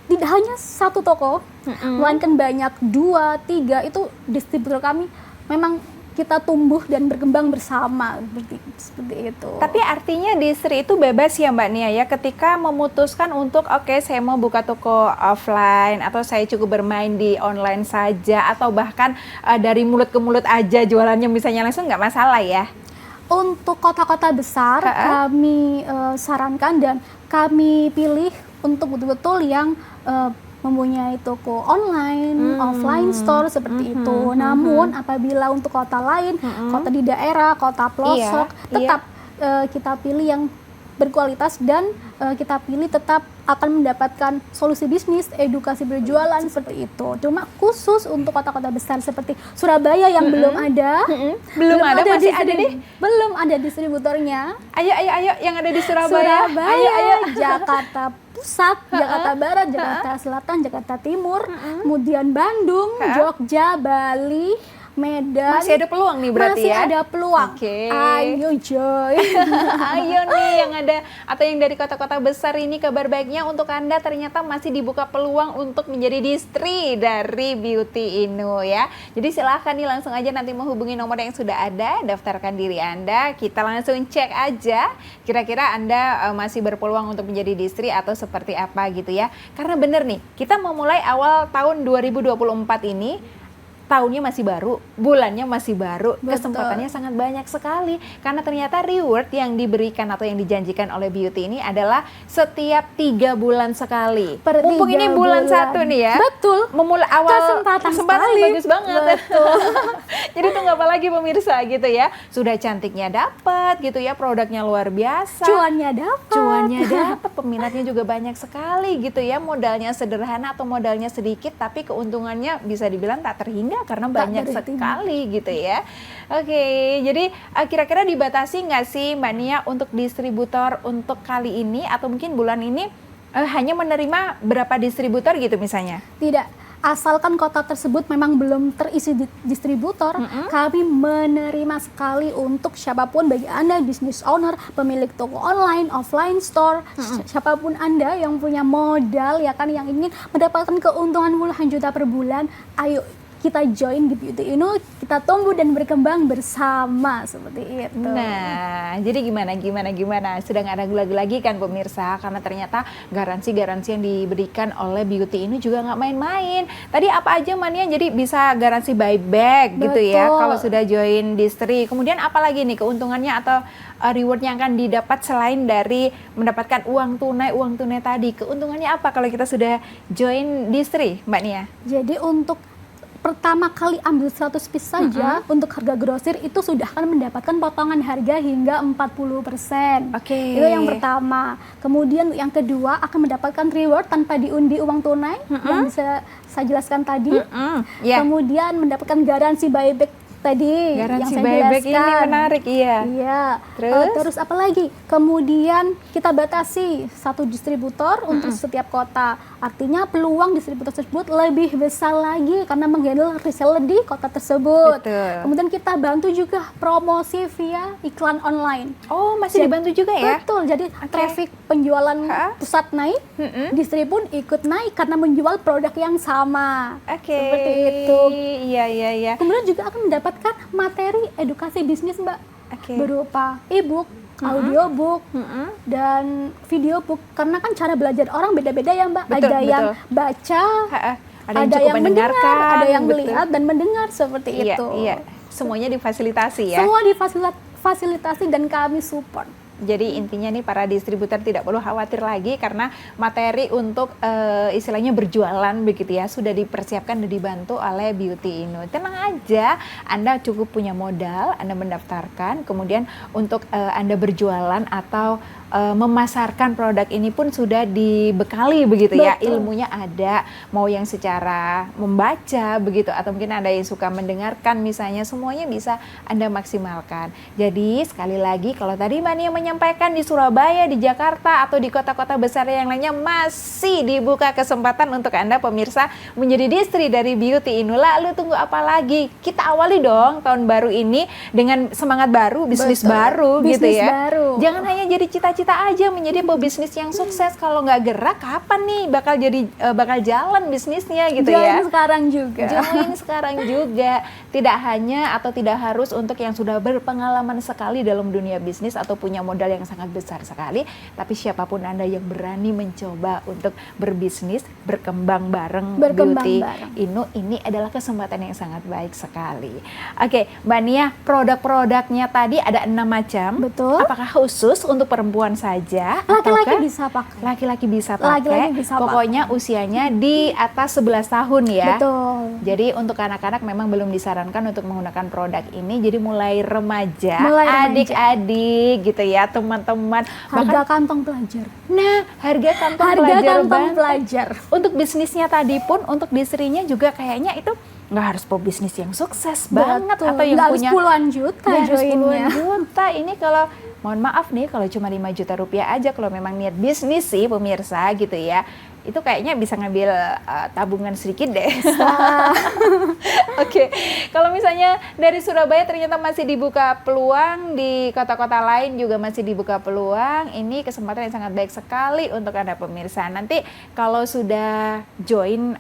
Tidak hanya 1 toko, melainkan banyak, 2, 3, itu distributor kami memang kita tumbuh dan berkembang bersama seperti itu. Tapi artinya distri itu bebas ya Mbak Nia ya, ketika memutuskan untuk oke, saya mau buka toko offline atau saya cukup bermain di online saja, atau bahkan dari mulut ke mulut aja jualannya misalnya langsung, nggak masalah ya? Untuk kota-kota besar kami sarankan dan kami pilih untuk betul-betul yang mempunyai toko online, offline store seperti itu. Namun apabila untuk kota lain, kota di daerah, kota pelosok, tetap kita pilih yang berkualitas dan kita pilih tetap akan mendapatkan solusi bisnis, edukasi berjualan seperti itu. Cuma khusus untuk kota-kota besar seperti Surabaya yang belum ada, belum ada masih ada nih. Belum ada distributornya. Ayo yang ada di Surabaya. Ayo. Jakarta Pusat, Jakarta Barat, Jakarta Selatan, Jakarta Timur, kemudian Bandung, Jogja, Bali, Medan. Masih ada peluang nih berarti masih ya? Masih ada peluang. Ayo Joy. Ayo nih yang ada atau yang dari kota-kota besar ini, kabar baiknya untuk Anda ternyata masih dibuka peluang untuk menjadi distri dari Beauty Inu ya. Jadi silahkan nih langsung aja nanti menghubungi nomor yang sudah ada, daftarkan diri Anda, kita langsung cek aja kira-kira Anda masih berpeluang untuk menjadi distri atau seperti apa gitu ya. Karena bener nih, kita mau mulai awal tahun 2024 ini, tahunnya masih baru, bulannya masih baru, kesempatannya sangat banyak sekali. Karena ternyata reward yang diberikan atau yang dijanjikan oleh Beauty ini adalah setiap 3 bulan sekali. Mumpung ini bulan 1 nih ya. Betul. Memulai awal kesempatan bagus banget. Betul. Jadi tunggu apa lagi pemirsa gitu ya. Sudah cantiknya dapat gitu ya, produknya luar biasa. Cuannya dapat, peminatnya juga banyak sekali gitu ya. Modalnya sederhana atau modalnya sedikit, tapi keuntungannya bisa dibilang tak terhingga karena banyak sekali gitu ya. Oke, jadi kira-kira dibatasi nggak sih Mbak Nia untuk distributor untuk kali ini atau mungkin bulan ini hanya menerima berapa distributor gitu misalnya? Tidak, asalkan kota tersebut memang belum terisi distributor, kami menerima sekali untuk siapapun, bagi Anda business owner, pemilik toko online, offline store, siapapun Anda yang punya modal ya kan, yang ingin mendapatkan keuntungan puluhan juta per bulan, ayo kita join di Beauty Inu, kita tumbuh dan berkembang bersama, seperti itu. Nah, jadi gimana? Sudah nggak ragu-ragu lagi kan pemirsa, karena ternyata garansi-garansi yang diberikan oleh Beauty Inu juga nggak main-main. Tadi apa aja Mania? Jadi bisa garansi buyback gitu ya, kalau sudah join distri. Kemudian apa lagi nih keuntungannya atau reward yang akan didapat selain dari mendapatkan uang tunai tadi? Keuntungannya apa kalau kita sudah join distri, Mbak Nia? Jadi untuk pertama kali ambil 100 piece saja, untuk harga grosir itu sudah akan mendapatkan potongan harga hingga 40%. Itu yang pertama. Kemudian yang kedua akan mendapatkan reward tanpa diundi uang tunai, yang bisa saya jelaskan tadi. Kemudian mendapatkan garansi buyback tadi, garansi yang saya buyback jelaskan. Ini menarik, iya. Terus apa lagi? Kemudian kita batasi satu distributor untuk setiap kota. Artinya peluang distributor tersebut lebih besar lagi karena menghandle reseller di kota tersebut. Kemudian kita bantu juga promosi via iklan online. Oh, masih dibantu juga ya? Betul. Jadi traffic penjualan pusat naik, distri pun ikut naik karena menjual produk yang sama. Seperti itu. Iya. Kemudian juga akan mendapatkan materi edukasi bisnis, Mbak. Berupa e-book, audiobook, dan videobook. Karena kan cara belajar orang beda-beda ya, Mbak. Ada yang baca, ada yang mendengar, ada yang melihat dan mendengar, seperti itu. Iya. Semuanya difasilitasi ya? Semua difasilitasi dan kami support. Jadi intinya nih para distributor tidak perlu khawatir lagi karena materi untuk istilahnya berjualan begitu ya sudah dipersiapkan dan dibantu oleh Beauty Inu. Tenang aja, Anda cukup punya modal, Anda mendaftarkan, kemudian untuk Anda berjualan atau memasarkan produk ini pun sudah dibekali begitu ya, ilmunya ada, mau yang secara membaca begitu atau mungkin Anda yang suka mendengarkan misalnya, semuanya bisa Anda maksimalkan. Jadi sekali lagi kalau tadi Mbak Nia menyampaikan di Surabaya, di Jakarta atau di kota-kota besar yang lainnya masih dibuka kesempatan untuk Anda pemirsa menjadi distri dari Beauty Inu. Lalu tunggu apa lagi? Kita awali dong tahun baru ini dengan semangat baru, bisnis baru gitu ya. Jangan hanya jadi cita-cita aja menjadi pebisnis yang sukses, kalau nggak gerak kapan nih bakal jalan bisnisnya gitu ya. Join sekarang juga. Tidak hanya atau tidak harus untuk yang sudah berpengalaman sekali dalam dunia bisnis atau punya modal yang sangat besar sekali, tapi siapapun Anda yang berani mencoba untuk berbisnis, berkembang bareng Beauty Inu, ini adalah kesempatan yang sangat baik sekali. Oke, Mbak Nia, produk-produknya tadi ada 6 macam. Betul. Apakah khusus untuk perempuan saja? Laki-laki bisa pakai. Laki-laki bisa pakai. Pokoknya usianya di atas 11 tahun ya. Betul. Jadi untuk anak-anak memang belum disarankan untuk menggunakan produk ini. Jadi mulai remaja, adik-adik gitu ya, teman-teman. Harga kantong pelajar. Nah, harga kantong pelajar. Untuk bisnisnya tadi pun, untuk distrinya juga kayaknya itu nggak harus pebisnis yang sukses banget atau yang punya puluhan juta joinnya. Ini kalau mohon maaf nih, kalau cuma 5 juta rupiah aja, kalau memang niat bisnis sih pemirsa gitu ya, itu kayaknya bisa ngambil tabungan sedikit deh. Oke, kalau misalnya dari Surabaya ternyata masih dibuka peluang, di kota-kota lain juga masih dibuka peluang, ini kesempatan yang sangat baik sekali untuk Anda pemirsa. Nanti kalau sudah join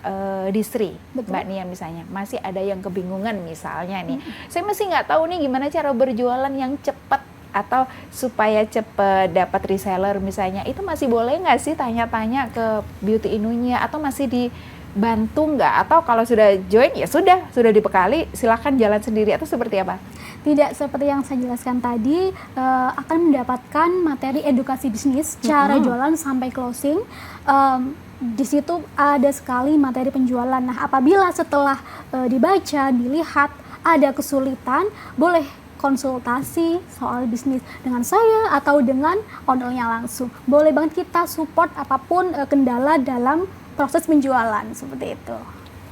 distri, Mbak Nia misalnya, masih ada yang kebingungan misalnya nih, saya masih nggak tahu nih gimana cara berjualan yang cepat atau supaya cepat dapat reseller misalnya, itu masih boleh nggak sih tanya-tanya ke Beauty Inunya atau masih dibantu nggak? Atau kalau sudah join ya sudah dibekali, silahkan jalan sendiri atau seperti apa? Tidak seperti yang saya jelaskan tadi, akan mendapatkan materi edukasi bisnis, cara jualan sampai closing. Di situ ada sekali materi penjualan. Nah, apabila setelah dibaca, dilihat ada kesulitan, boleh konsultasi soal bisnis dengan saya atau dengan ownernya langsung. Boleh banget kita support apapun kendala dalam proses penjualan, seperti itu.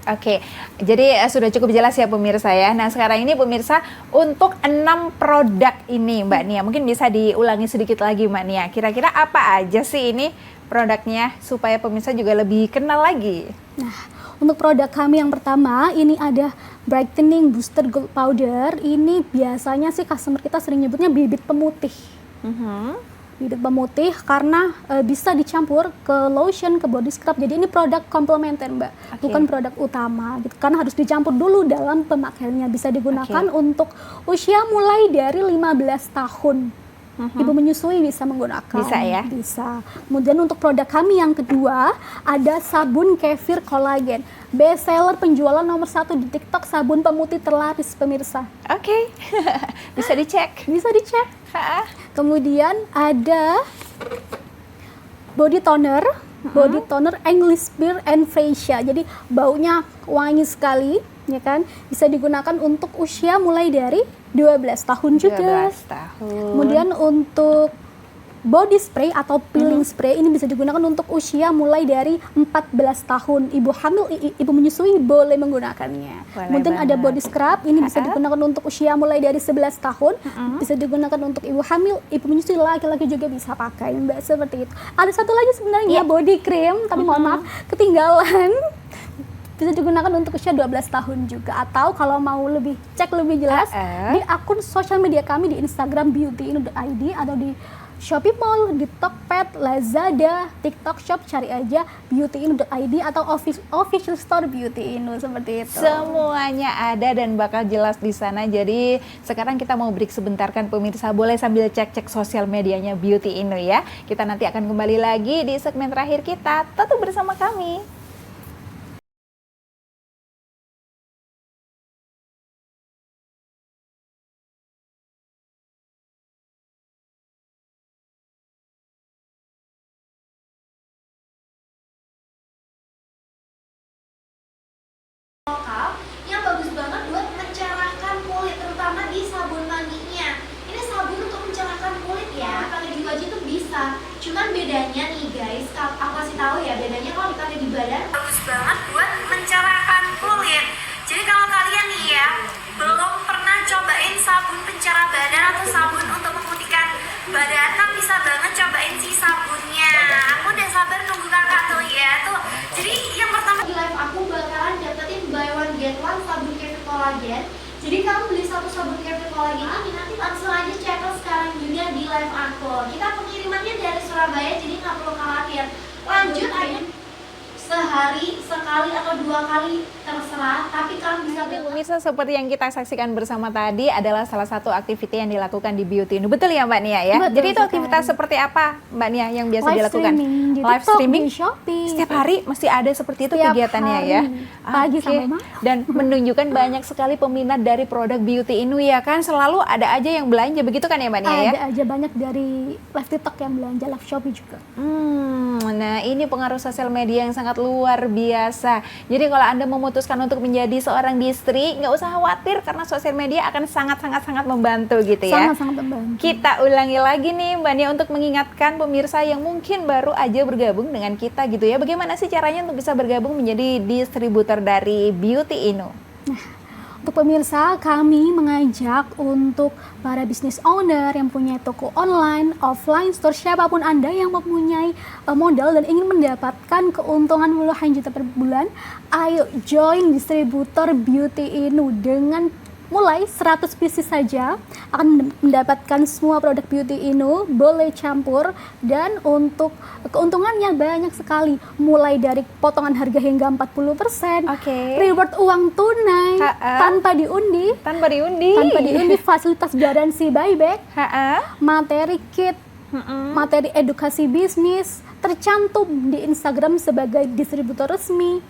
Oke, jadi sudah cukup jelas ya pemirsa ya. Nah sekarang ini pemirsa, untuk 6 produk ini Mbak Nia, mungkin bisa diulangi sedikit lagi Mbak Nia. Kira-kira apa aja sih ini produknya supaya pemirsa juga lebih kenal lagi? Nah, Untuk produk kami yang pertama, ini ada Brightening Booster Gold Powder. Ini biasanya sih customer kita sering nyebutnya bibit pemutih. Bibit pemutih karena bisa dicampur ke lotion, ke body scrub. Jadi ini produk komplementer, Mbak, bukan produk utama gitu. Karena harus dicampur dulu dalam pemakaiannya. Bisa digunakan untuk usia mulai dari 15 tahun. Ibu menyusui bisa menggunakan. Bisa ya? Bisa. Kemudian untuk produk kami yang kedua, ada sabun kefir kolagen. Best seller penjualan nomor 1 di TikTok, sabun pemutih terlaris, pemirsa. Oke. Bisa dicek. Bisa dicek. Kemudian ada body toner. Body toner English Beard and Freesia. Jadi baunya wangi sekali, ya kan? Bisa digunakan untuk usia mulai dari 12 tahun juga. 12 tahun. Kemudian untuk body spray atau peeling spray ini bisa digunakan untuk usia mulai dari 14 tahun. Ibu hamil, ibu menyusui boleh menggunakannya. Kemudian ada body scrub, ini bisa digunakan untuk usia mulai dari 11 tahun. Bisa digunakan untuk ibu hamil, ibu menyusui, laki-laki juga bisa pakai, Mbak, seperti itu. Ada satu lagi sebenarnya body cream, tapi mohon maaf ketinggalan. Bisa digunakan untuk usia 12 tahun juga. Atau kalau mau cek lebih jelas di akun sosial media kami di Instagram beautyinu.id atau di Shopee Mall, di Tokped, Lazada, TikTok Shop, cari aja beautyinu.id atau official store Beauty Inu, seperti itu. Semuanya ada dan bakal jelas di sana. Jadi sekarang kita mau break sebentar kan pemirsa, boleh sambil cek-cek sosial medianya Beauty Inu ya. Kita nanti akan kembali lagi di segmen terakhir kita. Tetap bersama kami. Lokal yang bagus banget buat mencerahkan kulit, terutama di sabun mandinya. Ini sabun untuk mencerahkan kulit ya, pakai di wajah tuh bisa. Cuman bedanya nih guys, aku kasih tahu ya, bedanya kalau dipakai di badan bagus banget buat mencerahkan kulit. Jadi kalau kalian nih ya belum pernah cobain sabun pencerah badan atau sabun untuk memutihkan badan, kan bisa banget cobain si sabunnya. Aku udah sabar nunggu kakak tuh ya tuh. Jadi yang pertama di live aku bakalan dapetin buy one get one sabun kefir kolagen. Jadi kamu beli satu sabun kefir kolagen ini nanti langsung aja check out sekarang juga di live aku. Kita pengirimannya dari Surabaya, jadi nggak perlu khawatir. Lanjut aja, sehari sekali atau 2 kali terserah, tapi kamu bisa Pemirsa, seperti yang kita saksikan bersama tadi adalah salah satu aktiviti yang dilakukan di Beauty Inu. Betul ya Mbak Nia ya? Betul. Jadi itu aktivitas seperti apa Mbak Nia yang biasa dilakukan? Di Live TikTok, streaming di Shopee. Setiap hari mesti ada seperti itu Setiap kegiatannya hari, ya. pagi Oke. sampai malam. Dan menunjukkan banyak sekali peminat dari produk Beauty Inu ya kan? Selalu ada aja yang belanja, begitu kan ya Mbak Nia ya? Ada aja banyak dari live TikTok yang belanja, live Shopee juga. Nah ini pengaruh sosial media yang sangat luar biasa. Jadi kalau Anda memutuskan untuk menjadi seorang distri, nggak usah khawatir karena sosial media akan sangat membantu gitu ya. Sangat membantu. Kita ulangi lagi nih Mbak Nia untuk mengingatkan pemirsa yang mungkin baru aja bergabung dengan kita gitu ya. Bagaimana sih caranya untuk bisa bergabung menjadi distributor dari Beauty Inu? Untuk pemirsa, kami mengajak untuk para business owner yang punya toko online, offline store, siapapun Anda yang mempunyai modal dan ingin mendapatkan keuntungan puluhan juta per bulan, ayo join distributor Beauty Inu. Dengan mulai 100 pieces saja akan mendapatkan semua produk Beauty Inu, boleh campur, dan untuk keuntungannya banyak sekali, mulai dari potongan harga hingga 40%, reward uang tunai tanpa diundi, tanpa diundi, fasilitas garansi buyback, materi kit, materi edukasi bisnis, tercantum di Instagram sebagai distributor resmi.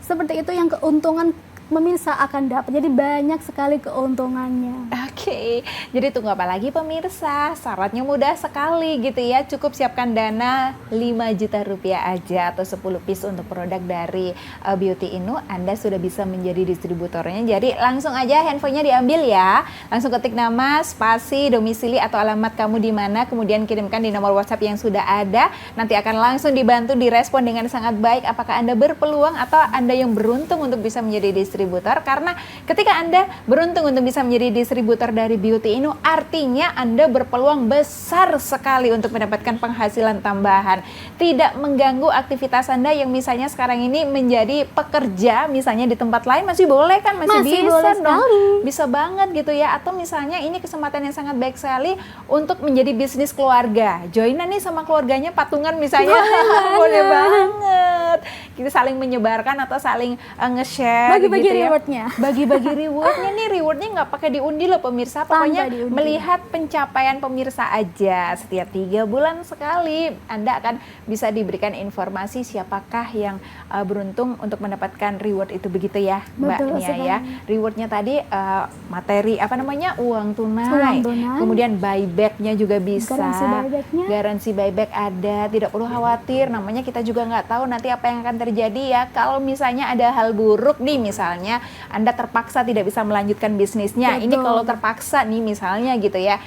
Seperti itu yang keuntungan pemirsa akan dapat. Jadi banyak sekali keuntungannya. Oke, jadi tunggu apa lagi pemirsa? Syaratnya mudah sekali gitu ya. Cukup siapkan dana 5 juta rupiah aja atau 10 piece untuk produk dari Beauty Inu. Anda sudah bisa menjadi distributornya. Jadi langsung aja handphonenya diambil ya. Langsung ketik nama, spasi, domisili atau alamat kamu di mana, kemudian kirimkan di nomor WhatsApp yang sudah ada. Nanti akan langsung dibantu direspon dengan sangat baik apakah Anda berpeluang atau Anda yang beruntung untuk bisa menjadi distributor distributor, karena ketika Anda beruntung untuk bisa menjadi distributor dari Beauty Inu, artinya Anda berpeluang besar sekali untuk mendapatkan penghasilan tambahan. Tidak mengganggu aktivitas Anda yang misalnya sekarang ini menjadi pekerja, misalnya di tempat lain masih boleh kan? Masih bisa dong. Bisa banget gitu ya. Atau misalnya ini kesempatan yang sangat baik sekali untuk menjadi bisnis keluarga. Joinan nih sama keluarganya patungan misalnya. Boleh banget. Kita saling menyebarkan atau saling nge-share bagi-bagi gitu ya. rewardnya. Bagi-bagi rewardnya nih, rewardnya nggak pakai diundi loh pemirsa. Pokoknya melihat pencapaian pemirsa aja. Setiap 3 bulan sekali Anda akan bisa diberikan informasi siapakah yang beruntung untuk mendapatkan reward itu, begitu ya Mbak Nia ya. Rewardnya tadi materi uang tunai. Kemudian buybacknya juga bisa. Garansi buyback ada, tidak perlu khawatir. Namanya kita juga nggak tahu nanti apa yang akan terjadi ya. Kalau misalnya ada hal buruk nih, misalnya Anda terpaksa tidak bisa melanjutkan bisnisnya. Ini kalau terpaksa nih misalnya gitu ya,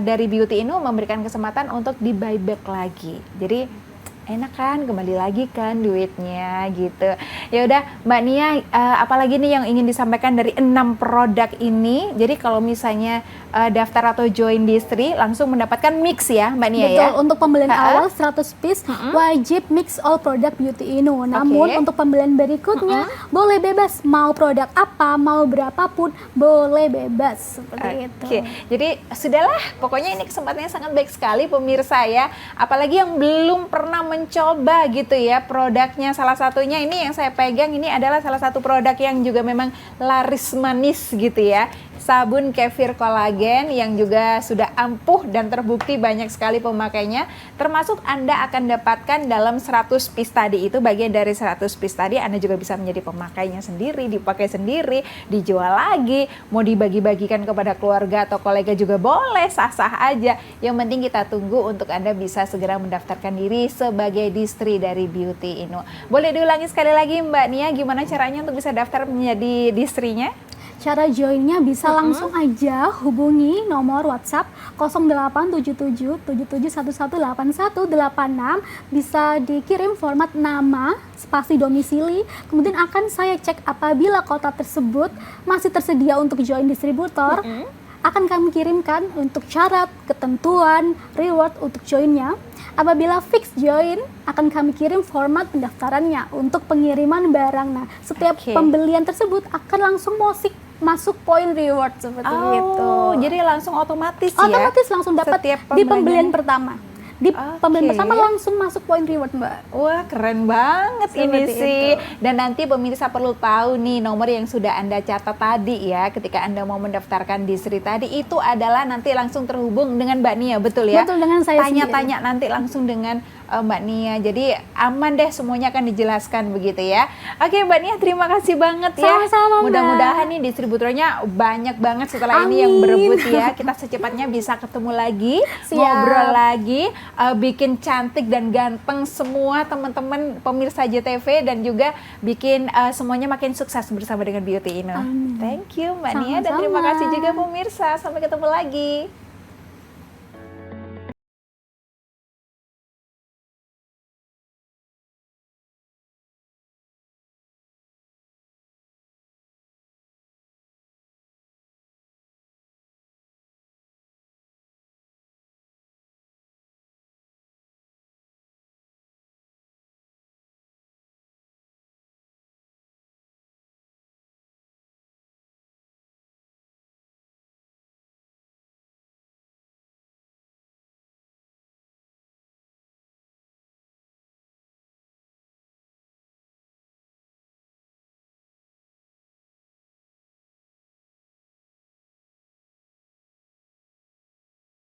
dari Beauty Inu memberikan kesempatan untuk di buyback lagi. Jadi enak kan, kembali lagi kan duitnya gitu. Ya udah Mbak Nia, apalagi nih yang ingin disampaikan dari 6 produk ini. Jadi kalau misalnya daftar atau join Distri langsung mendapatkan mix ya Mbak Nia. Betul, untuk pembelian awal 100 piece wajib mix all produk Beauty Inu. Namun untuk pembelian berikutnya boleh bebas, mau produk apa, mau berapapun boleh bebas seperti itu. Jadi sudahlah, pokoknya ini kesempatannya sangat baik sekali pemirsa ya. Apalagi yang belum pernah mencoba gitu ya produknya, salah satunya ini yang saya pegang ini adalah salah satu produk yang juga memang laris manis gitu ya. Sabun kefir kolagen yang juga sudah ampuh dan terbukti banyak sekali pemakainya, termasuk Anda akan dapatkan dalam 100 piece tadi itu, bagian dari 100 piece tadi Anda juga bisa menjadi pemakainya sendiri, dipakai sendiri, dijual lagi, mau dibagi-bagikan kepada keluarga atau kolega juga boleh, sah-sah aja. Yang penting kita tunggu untuk Anda bisa segera mendaftarkan diri sebagai distri dari Beauty Inu. Boleh diulangi sekali lagi Mbak Nia, gimana caranya untuk bisa daftar menjadi distrinya? Cara joinnya bisa langsung aja hubungi nomor WhatsApp 087777118186, bisa dikirim format nama, spasi domisili, kemudian akan saya cek apabila kota tersebut masih tersedia untuk join distributor, akan kami kirimkan untuk syarat, ketentuan, reward untuk joinnya. Apabila fix join, akan kami kirim format pendaftarannya untuk pengiriman barang. Nah, setiap pembelian tersebut akan langsung masuk poin reward seperti itu. Jadi langsung otomatis ya? Otomatis langsung dapat di pembelian pertama. Di pembelian pertama langsung masuk poin reward Mbak. Wah keren banget seperti ini sih. Dan nanti pemirsa perlu tahu nih, nomor yang sudah Anda catat tadi ya, ketika Anda mau mendaftarkan distri tadi itu adalah nanti langsung terhubung dengan Mbak Nia, betul ya? Betul, dengan saya Tanya-tanya nanti langsung dengan Mbak Nia. Jadi aman deh, semuanya akan dijelaskan begitu ya. Oke Mbak Nia, terima kasih banget ya. Sama-sama, mudah-mudahan nih distributornya banyak banget setelah ini yang berebut ya. Kita secepatnya bisa ketemu lagi, ngobrol lagi, bikin cantik dan ganteng semua teman-teman pemirsa JTV, dan juga bikin semuanya makin sukses bersama dengan Beauty Inu. Thank you Mbak Nia, dan terima kasih juga pemirsa. Sampai ketemu lagi.